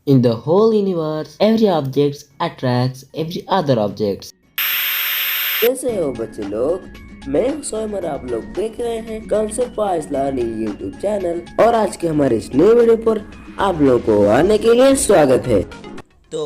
In the whole universe, every object attracts every other object. कैसे हो बच्चे लोग। मैं हूं सोयम और आप लोग देख रहे हैं कॉन्सेप्ट पास लर्निंग यूट्यूब चैनल। और आज के हमारे इस नए वीडियो पर आप लोगों को आने के लिए स्वागत है। तो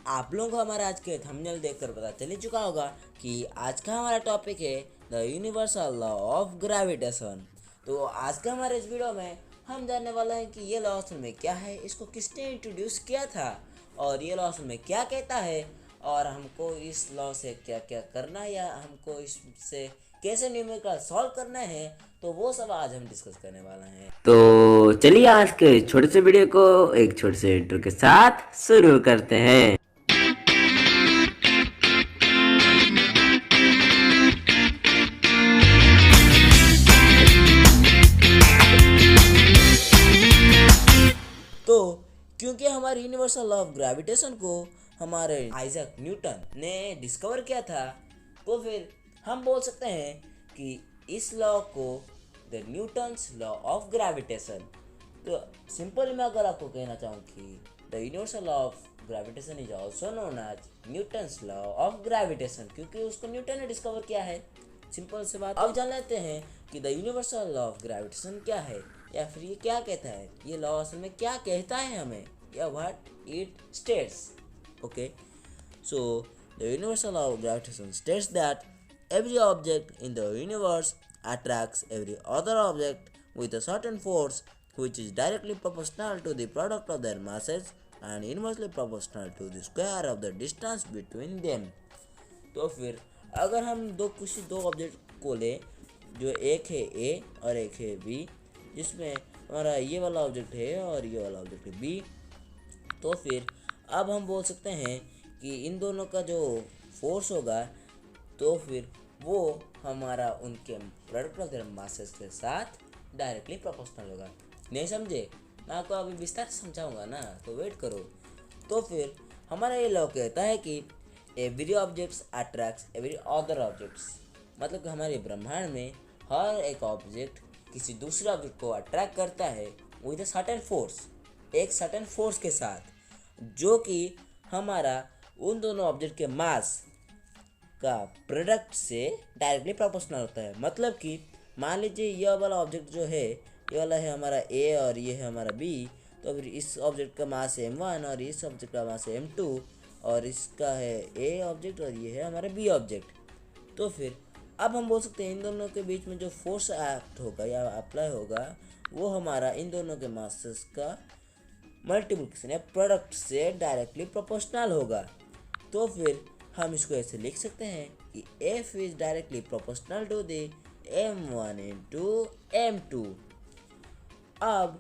आप लोगों को हमारा आज के थंबनेल देखकर पता चल ही चुका होगा कि आज का हमारा टॉपिक है the universal law of gravitation. तो आज का हमारे इस वीडियो में हम जानने वाले हैं कि ये लॉ असल में क्या है, इसको किसने इंट्रोड्यूस किया था और ये लॉ असल में क्या कहता है और हमको इस लॉ से क्या क्या करना है या हमको इससे कैसे न्यूमेरिकल सॉल्व करना है, तो वो सब आज हम डिस्कस करने वाले हैं। तो चलिए आज के छोटे से वीडियो को एक छोटे से इंट्रो के साथ शुरू करते हैं। तो क्योंकि हमारे यूनिवर्सल लॉ ऑफ ग्रेविटेशन को हमारे आइजैक न्यूटन ने डिस्कवर किया था, तो फिर हम बोल सकते हैं कि इस लॉ को the Newton's law of gravitation. तो सिंपल मैं अगर आपको कहना चाहूँ कि the universal law of gravitation is also known as Newton's law of gravitation, क्योंकि उसको न्यूटन ने डिस्कवर किया है। सिंपल से बात। अब जान लेते हैं कि the universal law of gravitation क्या है या फिर ये क्या कहता है, ये लॉ असल में क्या कहता है हमें, या what it states. Okay, so the universal law of gravitation states that every object in the universe attracts every other object with a certain force which is directly proportional to the product of their masses and inversely proportional to the square of the distance between them। तो फिर अगर हम किसी दो object को ले, जो एक है ए और एक है बी, जिसमें हमारा ये वाला ऑब्जेक्ट है और ये वाला ऑब्जेक्ट है बी, तो फिर अब हम बोल सकते हैं कि इन दोनों का जो फोर्स होगा तो फिर वो हमारा उनके प्रोडक्ट ऑफ देयर मासेस के साथ डायरेक्टली प्रोपोर्शनल होगा। नहीं समझे? मैं आपको अभी विस्तार से समझाऊंगा ना, तो वेट करो। तो फिर हमारा ये लॉ कहता है कि every objects attracts every other objects, मतलब कि हमारे ब्रह्मांड में हर एक ऑब्जेक्ट किसी दूसरे ऑब्जेक्ट को अट्रैक्ट करता है विद अ सर्टेन फोर्स, एक सर्टेन फोर्स के साथ, जो कि हमारा उन दोनों ऑब्जेक्ट के मास का प्रोडक्ट से डायरेक्टली प्रोपोर्शनल होता है। मतलब कि मान लीजिए यह वाला ऑब्जेक्ट जो है, ये वाला है हमारा ए और ये है हमारा बी, तो फिर इस ऑब्जेक्ट का मास है m1 और इस ऑब्जेक्ट का मास है m2 और इसका है ए ऑब्जेक्ट और ये है हमारा बी ऑब्जेक्ट। तो फिर अब हम बोल सकते हैं इन दोनों के बीच में जो फोर्स एक्ट होगा या अप्लाई होगा वो हमारा इन दोनों के मासेस का मल्टीप्लिकेशन या प्रोडक्ट से डायरेक्टली प्रोपोर्शनल होगा। तो फिर हम इसको ऐसे लिख सकते हैं कि F is directly proportional to the m1 into m2। अब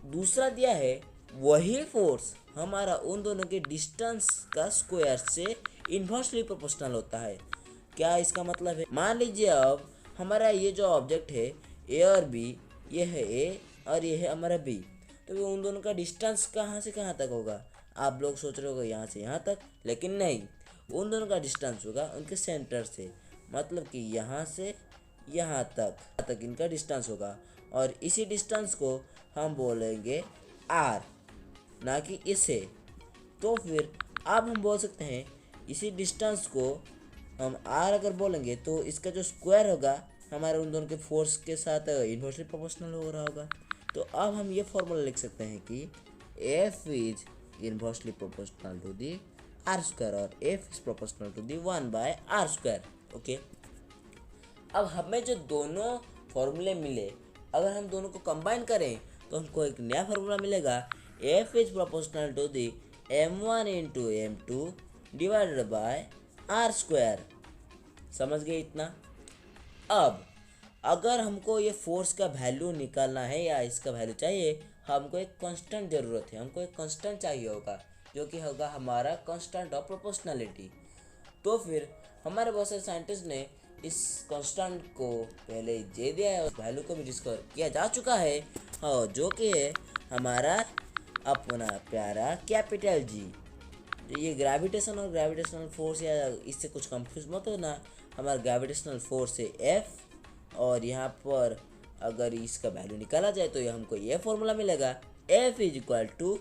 दूसरा दिया है वही फोर्स हमारा उन दोनों के डिस्टेंस का स्क्वायर से इन्वर्सली प्रोपोर्शनल होता है। क्या इसका मतलब है? मान लीजिए अब हमारा ये जो ऑब्जेक्ट है ए और बी, ये है ए और ये है हमारा बी, तो उन दोनों का डिस्टेंस कहाँ से कहाँ तक होगा? आप लोग सोच रहे होगा यहाँ से यहाँ तक, लेकिन नहीं, उन दोनों का डिस्टेंस होगा उनके सेंटर से, मतलब कि यहाँ से यहाँ तक इनका डिस्टेंस होगा। और इसी डिस्टेंस को हम बोलेंगे r, ना कि इसे। तो फिर अब हम बोल सकते हैं इसी डिस्टेंस को हम r अगर बोलेंगे तो इसका जो स्क्वायर होगा हमारे उन दोनों के फोर्स के साथ इन्वर्सली प्रोपोर्शनल हो रहा होगा। तो अब हम ये फॉर्मूला लिख सकते हैं कि F is inversely proportional to the R square और F is proportional to the 1/r square. Okay, अब हमें जो दोनों फॉर्मूले मिले, अगर हम दोनों को कंबाइन करें तो हमको एक नया फार्मूला मिलेगा, F is proportional to the m1 into m2 divided by r square. समझ गए इतना? अब अगर हमको ये फोर्स का वैल्यू निकालना है या इसका वैल्यू चाहिए, हमको एक कांस्टेंट ज़रूरत है, हमको एक कांस्टेंट चाहिए होगा जो कि होगा हमारा कांस्टेंट ऑफ प्रोपोर्शनलिटी। तो फिर हमारे बहुत सारे साइंटिस्ट ने इस कांस्टेंट को पहले दे दिया है और वैल्यू को भी डिस्कवर किया जा चुका है, और जो कि है हमारा अपना प्यारा कैपिटल जी। तो ये ग्रेविटेशन और ग्रेविटेशनल फोर्स या इससे कुछ कंफ्यूज मत होना, हमारा ग्रेविटेशनल फोर्स है F, और यहाँ पर अगर इसका वैल्यू निकाला जाए तो ये हमको ये फॉर्मूला मिलेगा, F is equal to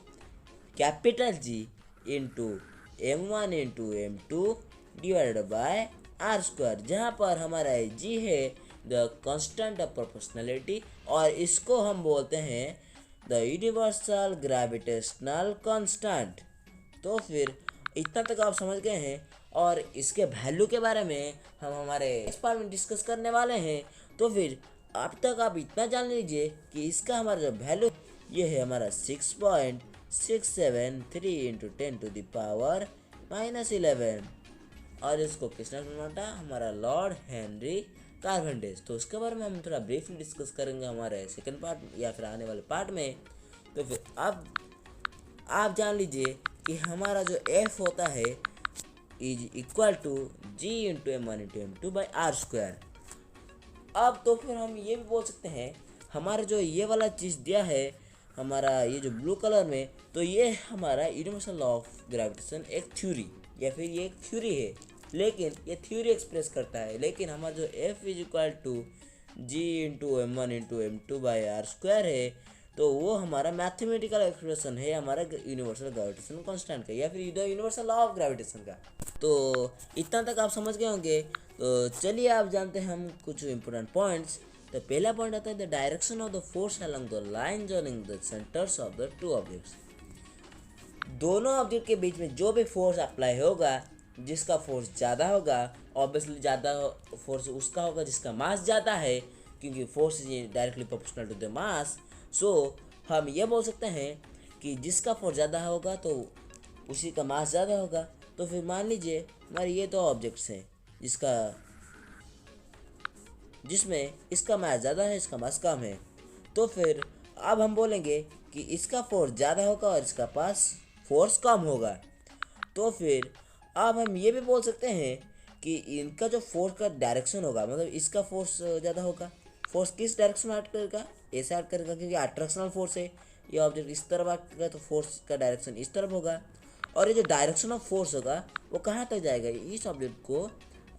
capital G into m1 into m2 divided by R square, जहाँ पर हमारा जी है द कांस्टेंट ऑफ प्रोपोर्शनलिटी और इसको हम बोलते हैं द यूनिवर्सल ग्रेविटेशनल कांस्टेंट। तो फिर इतना तक आप समझ गए हैं और इसके वैल्यू के बारे में हम हमारे इस पार्ट में डिस्कस करने वाले हैं। तो फिर अब तक आप इतना जान लीजिए कि इसका हमारा जो वैल्यू ये है हमारा 6.673 इंटू 10⁻⁻11 और इसको किसने बनाया था? हमारा लॉर्ड हेनरी कार्बेंडेज। तो उसके बारे में हम थोड़ा ब्रीफली डिस्कस करेंगे हमारे सेकंड पार्ट या फिर आने वाले पार्ट में। तो फिर अब आप जान लीजिए कि हमारा जो f होता है is equal to g into m1 into m2 by R square. अब तो फिर हम ये भी बोल सकते हैं हमारा जो ये वाला चीज़ दिया है हमारा ये जो ब्लू कलर में, तो ये हमारा यूनिवर्सल लॉ ऑफ ग्रेविटेशन एक थ्योरी या फिर ये एक थ्योरी है, लेकिन ये थ्योरी एक्सप्रेस करता है। लेकिन हमारा जो f is equal to G into m1 into m2 by R square है, तो वो हमारा मैथमेटिकल एक्सप्रेशन है हमारा यूनिवर्सल ग्रेविटेशन कांस्टेंट का या फिर यूनिवर्सल लॉ ऑफ ग्रेविटेशन का। तो इतना तक आप समझ गए होंगे। तो चलिए आप जानते हैं हम कुछ इंपॉर्टेंट पॉइंट्स। तो पहला पॉइंट आता है the direction of the force along the line joining the centres of the two objects. दोनों ऑब्जेक्ट के बीच में जो भी फोर्स अप्लाई होगा, जिसका फोर्स ज़्यादा होगा, ऑब्वियसली ज़्यादा फोर्स उसका होगा जिसका मास ज़्यादा है, क्योंकि force is directly proportional to the mass. So हम ये बोल सकते हैं कि जिसका फोर्स ज़्यादा होगा तो उसी का मास ज़्यादा होगा। तो फिर मान लीजिए हमारे ये दो ऑब्जेक्ट्स हैं जिसमें इसका मास ज़्यादा है, इसका मास कम है। तो फिर अब हम बोलेंगे कि इसका फोर्स ज़्यादा होगा और इसका पास फोर्स कम होगा। तो फिर अब हम ये भी बोल सकते हैं कि इनका जो फोर्स का डायरेक्शन होगा, मतलब इसका फोर्स ज़्यादा होगा, फोर्स किस डायरेक्शन में एक्ट करेगा? ऐसे एक्ट करेगा क्योंकि अट्रैक्शनल फोर्स है। ये ऑब्जेक्ट इस तरफ एक्ट करेगा तो फोर्स का डायरेक्शन इस तरफ होगा, और ये जो डायरेक्शन ऑफ फोर्स होगा वो कहाँ तक जाएगा? इस ऑब्जेक्ट को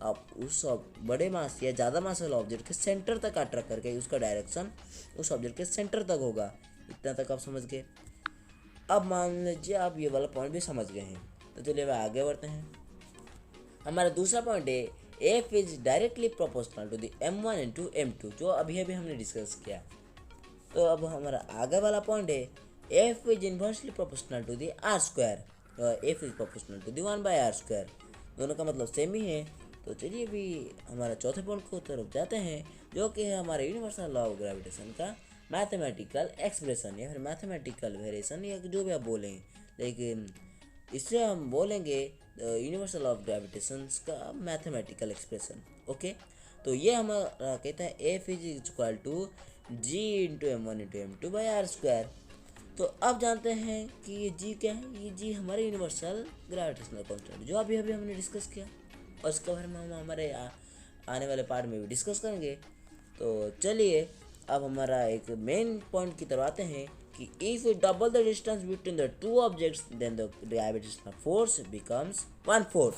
आप उस बड़े मास या ज़्यादा मास वाला ऑब्जेक्ट के सेंटर तक अट्रैक्ट करके उसका डायरेक्शन उस ऑब्जेक्ट के सेंटर तक होगा। इतना तक आप समझ गए। अब मान लीजिए आप ये वाला पॉइंट भी समझ गए हैं, तो चलिए आगे बढ़ते हैं। हमारा दूसरा पॉइंट है f is directly proportional to the m1 into m2, जो अभी हमने डिस्कस किया। तो अब हमारा आगे वाला पॉइंट है f is inversely proportional to the r square, f is proportional to the 1 by R square. दोनों का मतलब सेम ही है। तो चलिए अभी हमारा चौथे पॉइंट को तरफ जाते हैं, जो कि है हमारे यूनिवर्सल लॉ ऑफ ग्रेविटेशन का मैथमेटिकल एक्सप्रेशन या फिर मैथमेटिकल वेरिएशन या जो भी आप बोलें, लेकिन इससे हम बोलेंगे यूनिवर्सल ऑफ ग्रेविटेशन का मैथमेटिकल एक्सप्रेशन। ओके, तो ये हमारा कहता है F is equal to G into m1 into m2 by R square. तो अब जानते हैं कि ये जी क्या है? ये जी हमारे यूनिवर्सल ग्रेविटेशनल कांस्टेंट जो अभी हमने डिस्कस किया, और इसके बारे में हम हमारे आने वाले पार्ट में भी डिस्कस करेंगे। तो चलिए अब हमारा एक मेन पॉइंट की तरफ आते हैं कि if we double the distance between the two objects then the gravitational force becomes 1/4।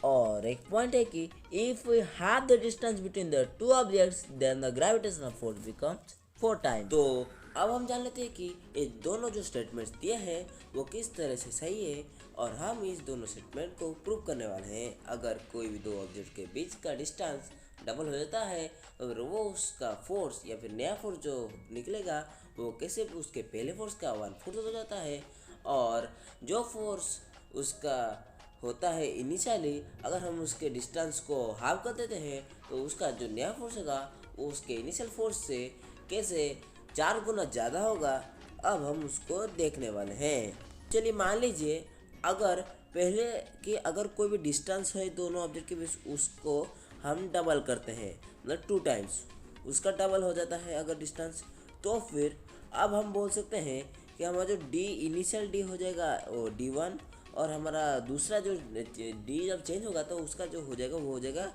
और एक पॉइंट है कि if we half the distance between the two objects then the gravitational force becomes 4 times. तो अब हम जान लेते हैं कि ये दोनों जो स्टेटमेंट्स दिए हैं वो किस तरह से सही है, और हम इस दोनों स्टेटमेंट को प्रूव करने वाले हैं। अगर कोई भी दो ऑब्जेक्ट के बीच का डिस्टेंस डबल हो जाता है और वो उसका फोर्स या फिर नया फोर्स जो निकलेगा वो कैसे उसके पहले फोर्स का 1/4 हो जाता है, और जो फोर्स उसका होता है इनिशियली, अगर हम उसके डिस्टेंस को हाफ कर देते हैं तो उसका जो नया फोर्स होगा वो उसके इनिशियल फोर्स से कैसे 4 गुना ज़्यादा होगा। अब हम उसको देखने वाले हैं। चलिए मान लीजिए अगर पहले कि अगर कोई भी डिस्टेंस है दोनों ऑब्जेक्ट के बीच, उसको हम डबल करते हैं, मतलब 2 टाइम्स उसका डबल हो जाता है अगर डिस्टेंस। तो फिर अब हम बोल सकते हैं कि हमारा जो डी इनिशियल डी हो जाएगा वो D1, और हमारा दूसरा जो डी जब चेंज होगा तो उसका जो हो जाएगा वो हो जाएगा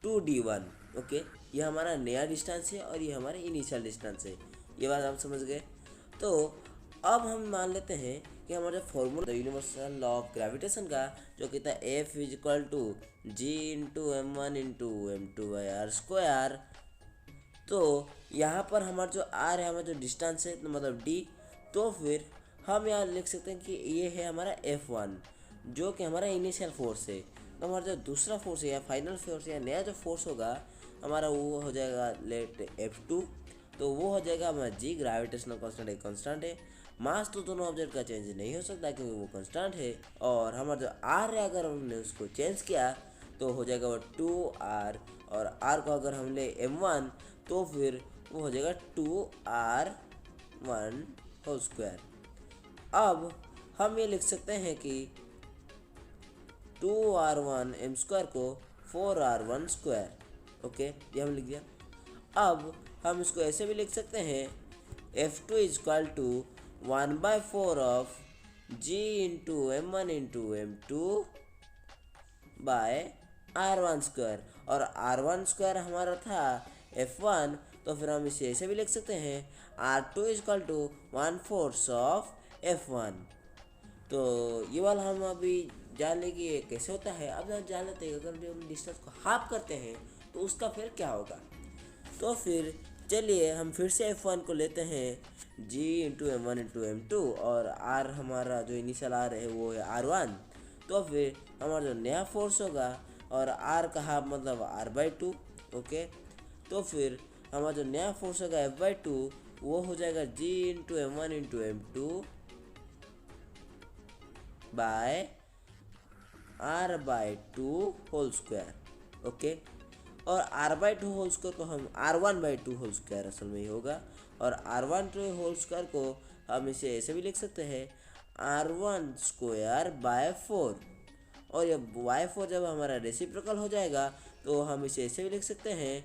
2D1। ओके, ये हमारा नया डिस्टेंस है और ये हमारा इनिशियल डिस्टेंस है। ये बात आप समझ गए। तो अब हम मान लेते हैं कि हमारा formula universal law of gravitation का जो कहता है F is equal to G into m1 into m2 by R square. तो यहाँ पर हमारा जो आर है, हमारा जो डिस्टेंस है, तो मतलब डी, तो फिर हम यहाँ लिख सकते हैं कि ये है हमारा F1 जो कि हमारा इनिशियल फोर्स है। तो हमारा जो दूसरा फोर्स है या फाइनल फोर्स या नया जो फोर्स होगा हमारा वो हो जाएगा लेट F2। तो वो हो जाएगा हमारा जी, ग्रेविटेशनल कांस्टेंट एक कांस्टेंट है। मास तो दोनों ऑब्जेक्ट का चेंज नहीं हो सकता क्योंकि वो कांस्टेंट है। और हमारा जो आर है अगर हमने उसको चेंज किया तो हो जाएगा वो 2r, और r को अगर हम ले m1 तो फिर वो हो जाएगा 2r1 होल स्क्वायर। अब हम ये लिख सकते हैं कि 2r1 m स्क्वायर को 4r1 स्क्वायर। ओके, ये हम लिख दिया। अब हम इसको ऐसे भी लिख सकते हैं F2 is equal to 1/4 of G into M1 into M2 by R1 square. और R1 स्क्वायर हमारा था F1, तो फिर हम इसे ऐसे भी लिख सकते हैं R2 is equal to 1/4 of F1। तो ये वाला हम अभी जान लेंगे ये कैसे होता है। अब हम जान लेते हैं अगर हम डिस्टेंस को हाफ करते हैं तो उसका फिर क्या होगा। तो फिर चलिए हम फिर से F1 को लेते हैं G into M1 into M2, और R हमारा जो इनिशियल R है वो है R1। तो फिर हमारा जो नया फोर्स होगा, और R का हाफ मतलब R/2। ओके, तो फिर हमारा जो नया फोर्स होगा F/2 वो हो जाएगा G into M1 into M2 by R/2 whole square. Okay, और R/2 होल स्क्वायर को हम R1/2 होल स्क्वायर असल में ही होगा। और R1 होल स्क्वायर को हम इसे ऐसे भी लिख सकते हैं R1 स्क्वायर बाय 4। और ये बाय 4 जब हमारा रेसिप्रोकल हो जाएगा तो हम इसे ऐसे भी लिख सकते हैं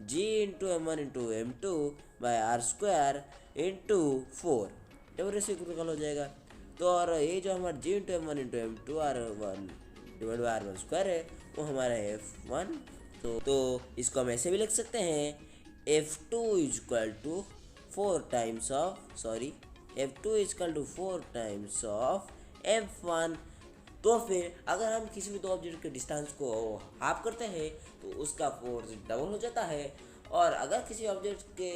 G into M1 into M2 by R square into 4, जब रेसिप्रोकल हो जाएगा। तो और ये जो हमारा G into M1 into M2 R1 divide by R1 square है वो हमारा F1। तो इसको हम ऐसे भी लिख सकते हैं F2 is equal to 4 times of F1। तो फिर अगर हम किसी भी दो ऑब्जेक्ट के डिस्टेंस को हाफ करते हैं तो उसका फोर्स डबल हो जाता है, और अगर किसी ऑब्जेक्ट के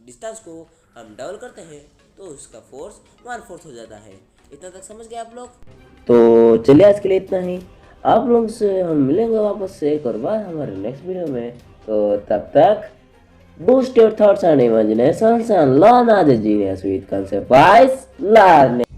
डिस्टेंस को हम डबल करते हैं तो उसका फोर्स 1/4 हो जाता है। इतना तक समझ गए आप लोग? तो चलिए आज के लिए इतना ही। आप लोगों से हम मिलेंगे वापस से एक और बार हमारे नेक्स्ट वीडियो में। तो तब तक boost your thoughts and imaginations and learn as a genius with concept wise learning.